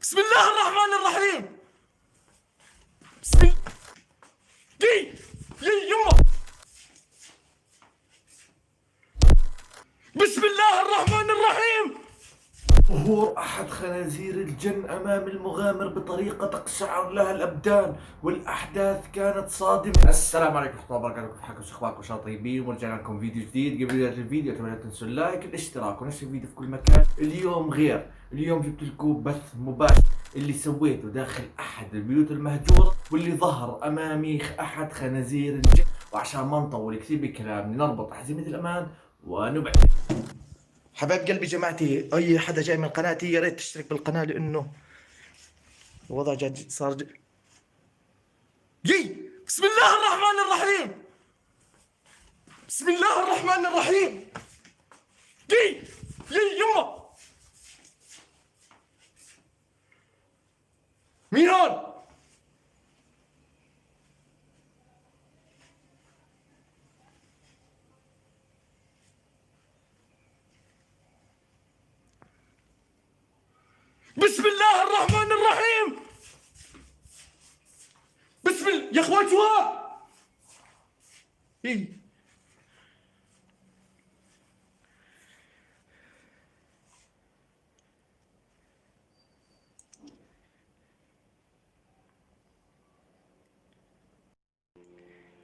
بسم الله الرحمن الرحيم. بسم الله. يي يما. بسم الله الرحمن الرحيم. ظهور أحد خنازير الجن أمام المغامر بطريقة تقشعر لها الأبدان، والأحداث كانت صادمة. السلام عليكم ورحمة الله وبركاته، كيف حالكم؟ شو أخباركم؟ إن شاء الله طيبين، ورجعنا لكم فيديو جديد. قبل بداية الفيديو أتمنى لا تنسوا اللايك والاشتراك ونشر الفيديو في كل مكان. اليوم غير، اليوم جبت لكم بث مباشر اللي سويته داخل أحد البيوت المهجورة، واللي ظهر أمامي أحد خنازير الجن. وعشان ما نطول كثير بكلامي نربط حزمة الأمان ونبعد. حبايب قلبي جماعتي، اي حدا جاي من قناتي يا ريت تشترك بالقناه لانه الوضع صار يي. بسم الله الرحمن الرحيم. بسم الله الرحمن الرحيم. يي يما. مين هون؟ بسم الله الرحمن الرحيم. بسم الله يا اخوان، شو هاد؟ يي.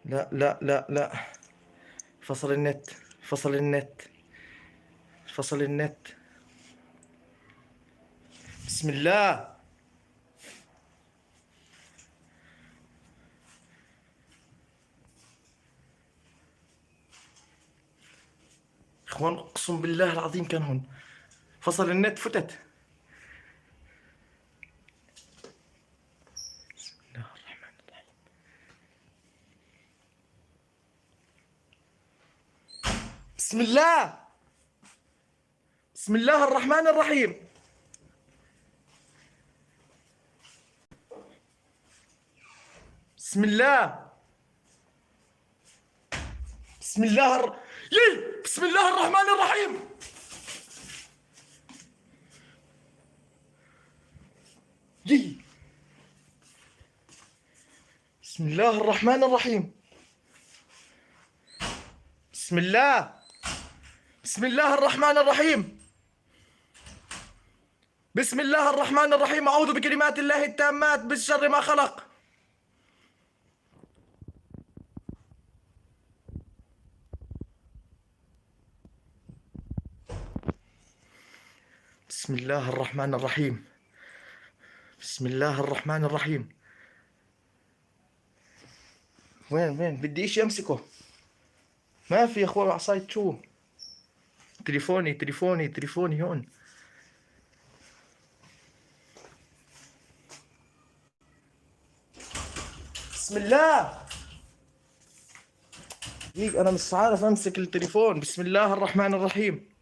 لا لا لا لا، فصل النت، فصل النت، فصل النت. بسم الله. اخوان اقسم بالله العظيم كان هون، فصل النت فتت. بسم الله الرحمن الرحيم. بسم الله. بسم الله الرحمن الرحيم. بسم الله. بسم الله يي. بسم الله الرحمن الرحيم. يي. بسم الله الرحمن الرحيم. بسم الله. بسم الله الرحمن الرحيم. بسم الله الرحمن الرحيم. أعوذ بكلمات الله التامات من شر ما خلق. بسم الله الرحمن الرحيم. بسم الله الرحمن الرحيم. وين بدي اشي امسكه، ما في يا اخوان عصاية شو. تليفوني هون. بسم الله. دقيقة انا مش عارف امسك التليفون. بسم الله الرحمن الرحيم.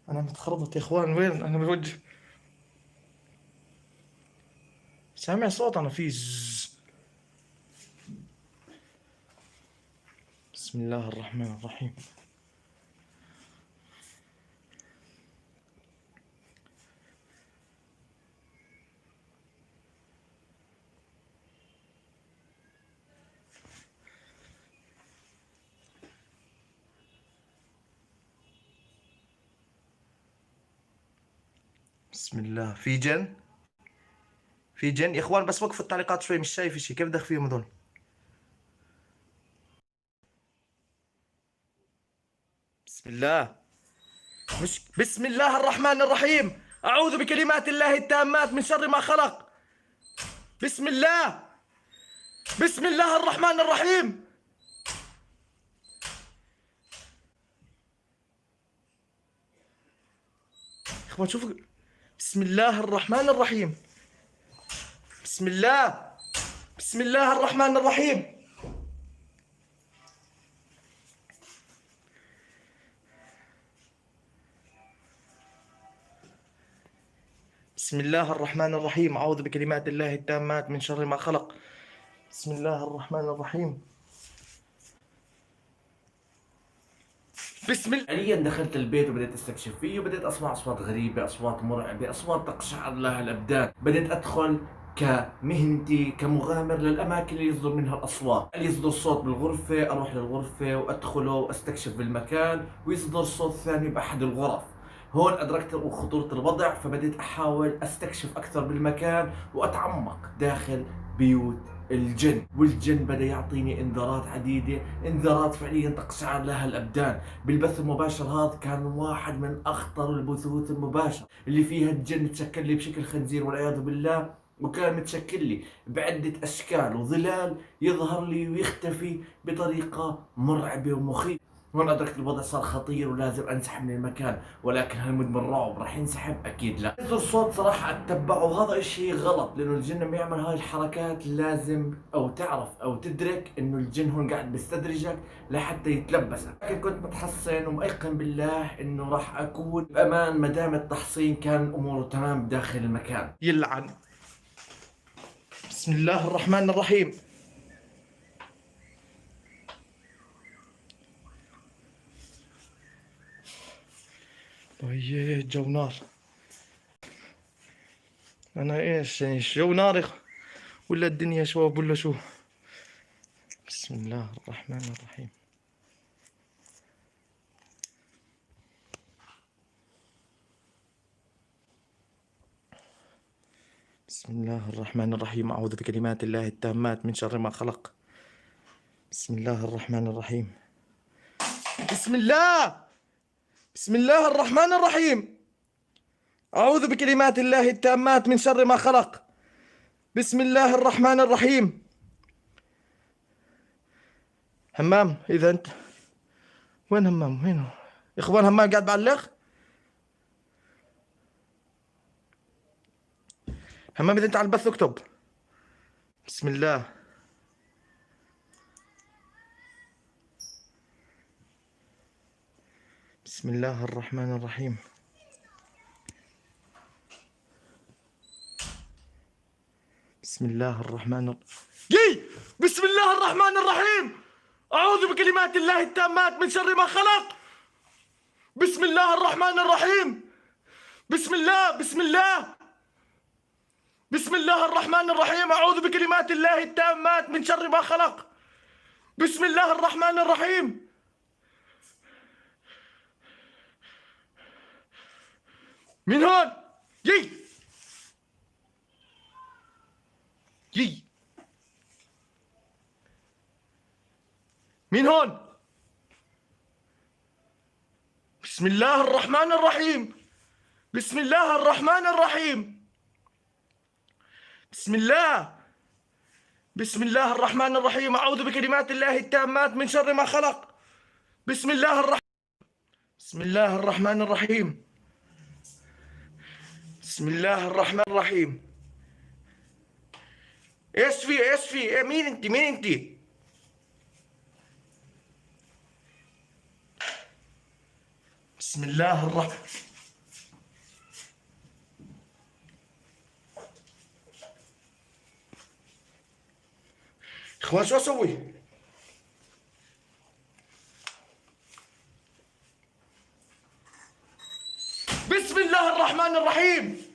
انا متخربط يا اخوان، وين انا بوجه؟ سامع صوت انا فيه بسم الله الرحمن الرحيم. بسم الله. في جن، في جن يا اخوان، بس وقفوا التعليقات شوي، مش شايف شيء. كيف دخ فيهم هذول؟ بسم الله. مش بسم الله الرحمن الرحيم. اعوذ بكلمات الله التامات من شر ما خلق. بسم الله. بسم الله الرحمن الرحيم. اخوان شوفوا. بسم الله الرحمن الرحيم. بسم الله. بسم الله الرحمن الرحيم. بسم الله الرحمن الرحيم. أعوذ بكلمات الله التامات من شر ما خلق. بسم الله الرحمن الرحيم. بسم الله. حاليا دخلت البيت وبدأت استكشف فيه وبدأت اسمع اصوات غريبة، اصوات مرعبة، اصوات تقشعر لها الابدان. بدأت ادخل كمهنتي كمغامر للاماكن اللي يصدر منها الاصوات، اللي يصدر صوت بالغرفة اروح للغرفة وادخله واستكشف بالمكان، ويصدر صوت ثاني باحد الغرف. هون ادركت خطورة الوضع، فبدأت احاول استكشف اكثر بالمكان واتعمق داخل بيوت الجن. والجن بدأ يعطيني انذارات عديدة، انذارات فعليا تقشعر لها الابدان. بالبث المباشر هذا كان واحد من اخطر البثوث المباشرة اللي فيها الجن تشكل لي بشكل خنزير والعياذ بالله، وكان متشكل لي بعدة اشكال وظلال، يظهر لي ويختفي بطريقة مرعبة ومخيفة. هون أدركت الوضع صار خطير ولازم أنسحب من المكان، ولكن هل مدمن رعب راح ينسحب؟ أكيد لا. يصدر صوت صراحة أتبعه، وهذا إشي غلط، لأنه الجن لما يعمل هاي الحركات لازم أو تعرف أو تدرك إنه الجن هون قاعد بيستدرجك لحتى يتلبسك. لكن كنت متحصن ومأيقن بالله إنه راح أكون بأمان ما دام التحصين كان أموره تمام داخل المكان. يلعن. بسم الله الرحمن الرحيم. ويه الجو نار. انا ايش يعني الجو نار ولا الدنيا شواب ولا شو؟ بسم الله الرحمن الرحيم. بسم الله الرحمن الرحيم. أعوذ بكلمات الله التامات من شر ما خلق. بسم الله الرحمن الرحيم. بسم الله. بسم الله الرحمن الرحيم. أعوذ بكلمات الله التامات من شر ما خلق. بسم الله الرحمن الرحيم. همام، إذا أنت وين همام؟ وينه؟ إخوان همام قاعد بعلق؟ همام إذا أنت على البث اكتب. بسم الله. بسم الله الرحمن الرحيم. بسم الله الرحمن الرحيم. بسم الله الرحمن الرحيم. أعوذ بكلمات الله التامات من شر ما خلق. بسم الله الرحمن الرحيم. بسم الله. بسم الله. بسم الله الرحمن الرحيم. أعوذ بكلمات الله التامات من شر ما خلق. بسم الله الرحمن الرحيم. من هون؟ يي يي. من هون؟ بسم الله الرحمن الرحيم. بسم الله الرحمن الرحيم. بسم الله. بسم الله الرحمن الرحيم. أعوذ بكلمات الله التامات من شر ما خلق. بسم الله الرحمن. بسم الله الرحمن الرحيم. بسم الله الرحمن الرحيم. ايش في ايش في؟ إيه مين انت؟ مين انت؟ بسم الله الرحمن. اخوان شو اسوي؟ بسم الله الرحمن الرحيم.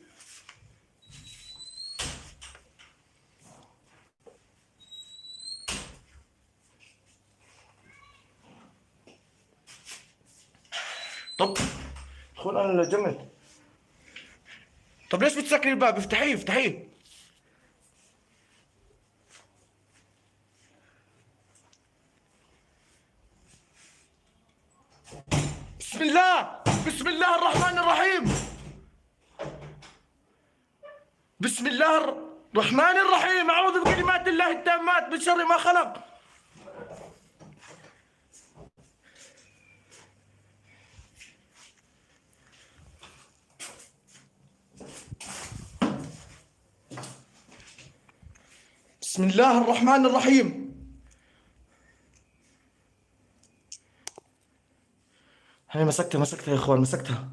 طب اخوان انا جمت. طب ليش بتسكري الباب؟ افتحيه افتحيه. بسم الله. بسم الله الرحمن الرحيم. بسم الله الرحمن الرحيم. أعوذ بكلمات الله التامات من شر ما خلق. بسم الله الرحمن الرحيم. هاي مسكتها يا اخوان، مسكتها.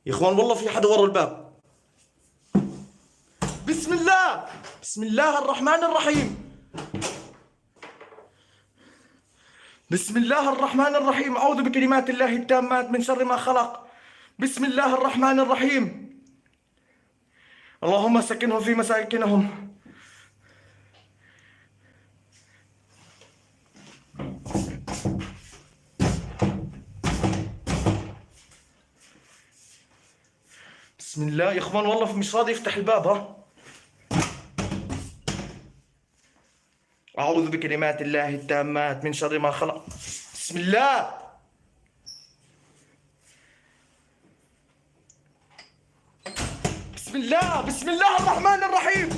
يا اخوان والله في حدا ورا الباب. بسم الله. بسم الله الرحمن الرحيم. بسم الله الرحمن الرحيم. أعوذ بكلمات الله التامات من شر ما خلق. بسم الله الرحمن الرحيم. اللهم سكنهم في مساكنهم. بسم الله يا اخوان، والله مش راضي يفتح الباب. ها، أعوذ بكلمات الله التامات من شر ما خلق. بسم الله. بسم الله. بسم الله الرحمن الرحيم.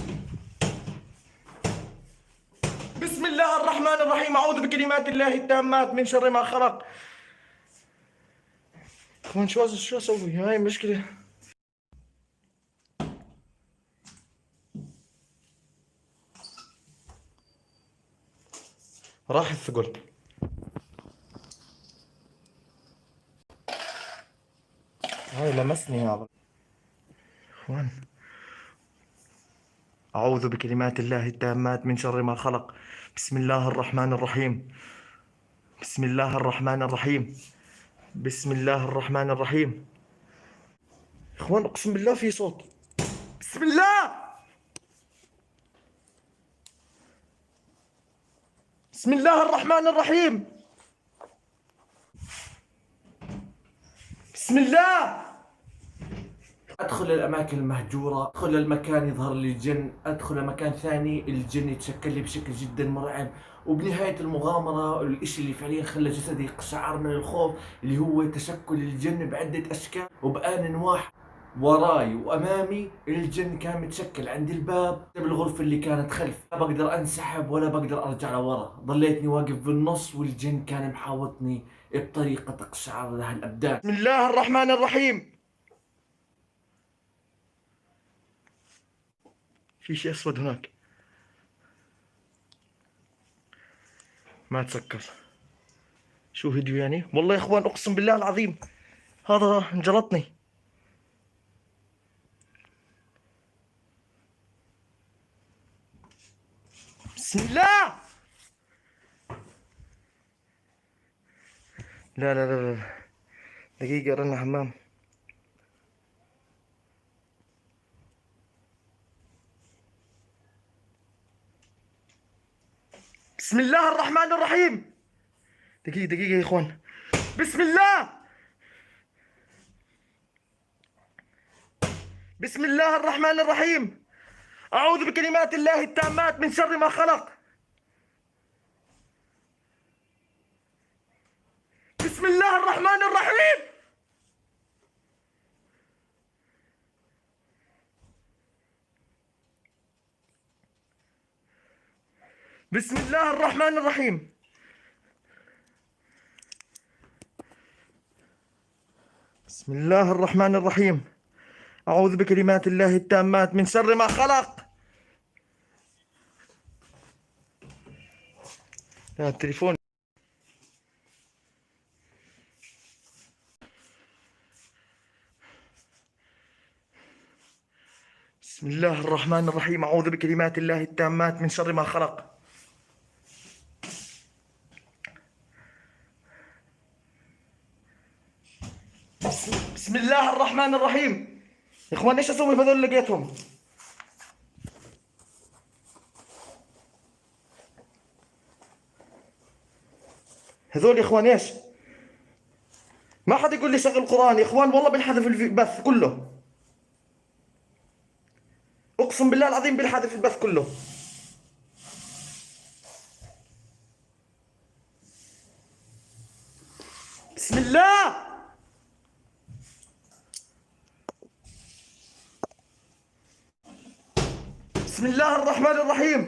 بسم الله الرحمن الرحيم. أعوذ بكلمات الله التامات من شر ما خلق. اخوان شو اسوي؟ هاي مشكلة. راح الثقل. هاي لمسني يا عبد. اخوان، أعوذ بكلمات الله التامات من شر ما خلق. بسم الله الرحمن الرحيم. بسم الله الرحمن الرحيم. بسم الله الرحمن الرحيم. اخوان اقسم بالله في صوت. بسم الله. بسم الله الرحمن الرحيم. بسم الله. ادخل الاماكن المهجوره، ادخل المكان يظهر لي الجن، ادخل مكان ثاني الجن يتشكل لي بشكل جدا مرعب. وبنهايه المغامره الاشي اللي فعليا خلى جسدي يقشعر من الخوف اللي هو تشكل الجن بعده اشكال وبآن واحد. وراي وامامي الجن كان متشكل عند الباب بالغرفه اللي كانت خلف. لا بقدر انسحب ولا بقدر ارجع لورا، ضليتني واقف بالنص والجن كان محاوطني بطريقه تقشعر لها الابدان. بسم الله الرحمن الرحيم. في شيء اسود هناك. ما تسكر. شو فيديو يعني؟ والله يا اخوان اقسم بالله العظيم هذا انجلطني. بسم الله. لا لا لا لا، دقيقة رن حمام. بسم الله الرحمن الرحيم. دقيقة يا اخوان. بسم الله. بسم الله الرحمن الرحيم. أعوذ بكلمات الله التامات من شر ما خلق. بسم الله الرحمن الرحيم. بسم الله الرحمن الرحيم. بسم الله الرحمن الرحيم. أعوذ بكلمات الله التامات من شر ما خلق. لا التليفون. بسم الله الرحمن الرحيم. أعوذ بكلمات الله التامات من شر ما خلق. بسم الله الرحمن الرحيم. يا اخوان ايش اسوي بهذول اللي لقيتهم؟ هذول يا اخوان ايش؟ ما حد يقول لي شغل قرآن يا اخوان، والله بنحذف البث كله. اقسم بالله العظيم بنحذف البث كله. بسم الله. بسم الله الرحمن الرحيم.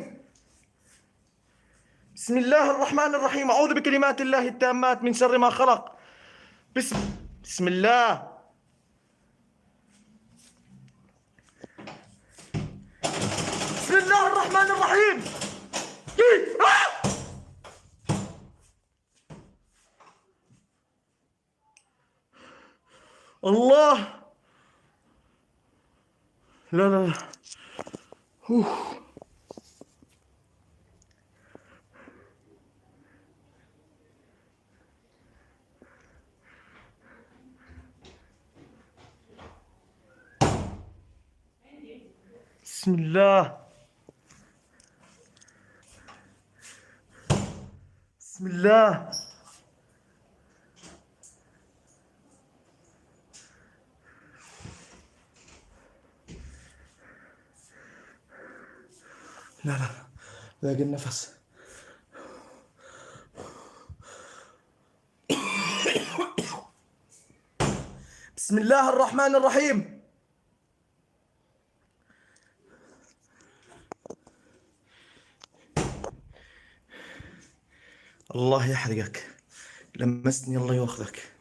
بسم الله الرحمن الرحيم. أعوذ بكلمات الله التامات من شر ما خلق. بسم الله. بسم الله الرحمن الرحيم. الله. لا لا لا أوه. بسم الله. بسم الله. لا لا باقي النفس. بسم الله الرحمن الرحيم. الله يحرقك، لمستني الله ياخذك.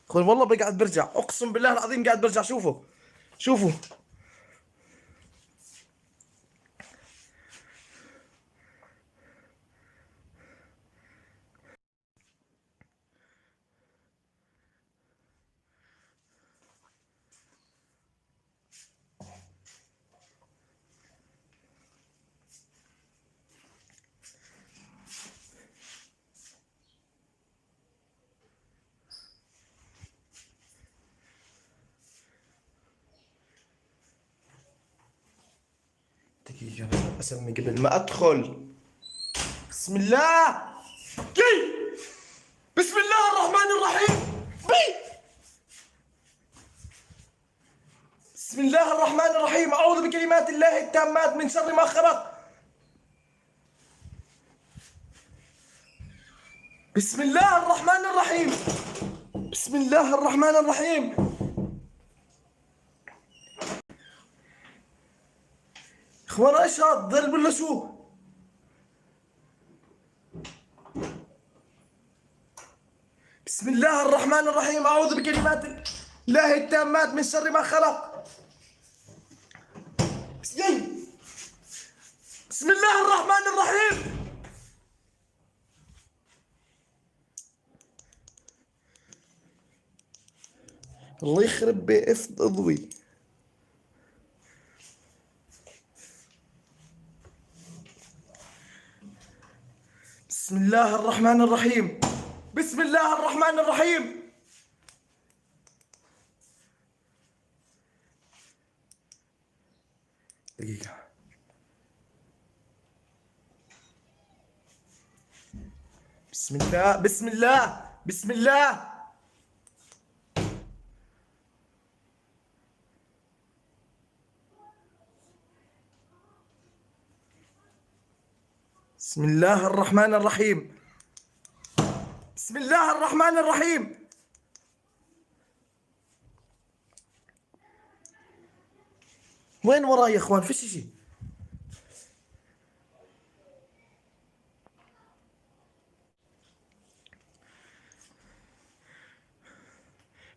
اخوي والله بقعد برجع، اقسم بالله العظيم قاعد برجع. شوفوا شوفوا. دقيقة بس اسمي قبل ما ادخل. بسم الله. كي. بسم الله الرحمن الرحيم. بي. بسم الله الرحمن الرحيم. اعوذ بكلمات الله التامات من شر ما خلق. بسم الله الرحمن الرحيم. بسم الله الرحمن الرحيم. اخوان ايش هذا ظل ولا شو؟ بسم الله الرحمن الرحيم. اعوذ بكلمات الله التامات من شر ما خلق. بسم الله الرحمن الرحيم. الله يخرب بإفض عضوي. بسم الله الرحمن الرحيم. بسم الله الرحمن الرحيم. دقيقة. بسم الله بسم الله بسم الله. بسم الله الرحمن الرحيم. بسم الله الرحمن الرحيم. وين وراي يا اخوان؟ فيش شيء.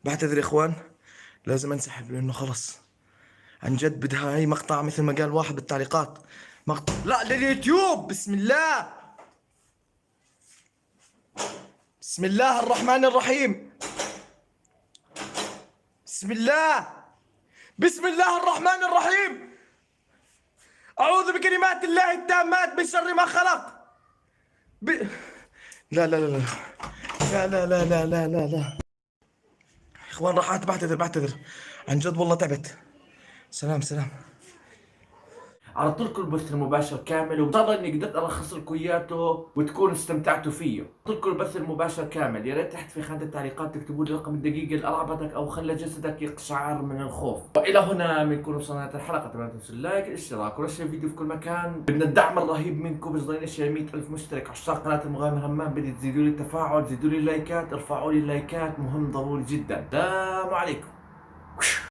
بعتذر يا اخوان، لازم انسحب لانه خلص عن جد بدها هي مقطع مثل ما قال واحد بالتعليقات، مقطع لا لليوتيوب. بسم الله. بسم الله الرحمن الرحيم. بسم الله. بسم الله الرحمن الرحيم. أعوذ بكلمات الله التامات من شر ما خلق. لا لا لا لا لا لا لا لا لا لا لا. إخوان راحت، بعتذر عن جد والله تعبت. سلام سلام. عرضت لكم البث المباشر كامل، وان شاء الله اني قدرت الخص لكم اياته وتكونوا استمتعتوا فيه. عرضت لكم البث المباشر كامل، يا ريت تحت في خانه التعليقات تكتبوا لي رقم الدقيقه اللي ارعبتك او خلى جسدك يقشعر من الخوف. والى هنا بنكون وصلنا لنهايه الحلقه. لا تنسوا اللايك، الاشتراك، ونشر الفيديو في كل مكان. بدنا الدعم الرهيب منكم، بس ضايلنا شيء 100,000 مشترك. عشاق قناه المغامر همام، بدي تزيدوا لي التفاعل، تزيدوا لي اللايكات، ارفعوا لي اللايكات، مهم ضروري جدا. السلام عليكم.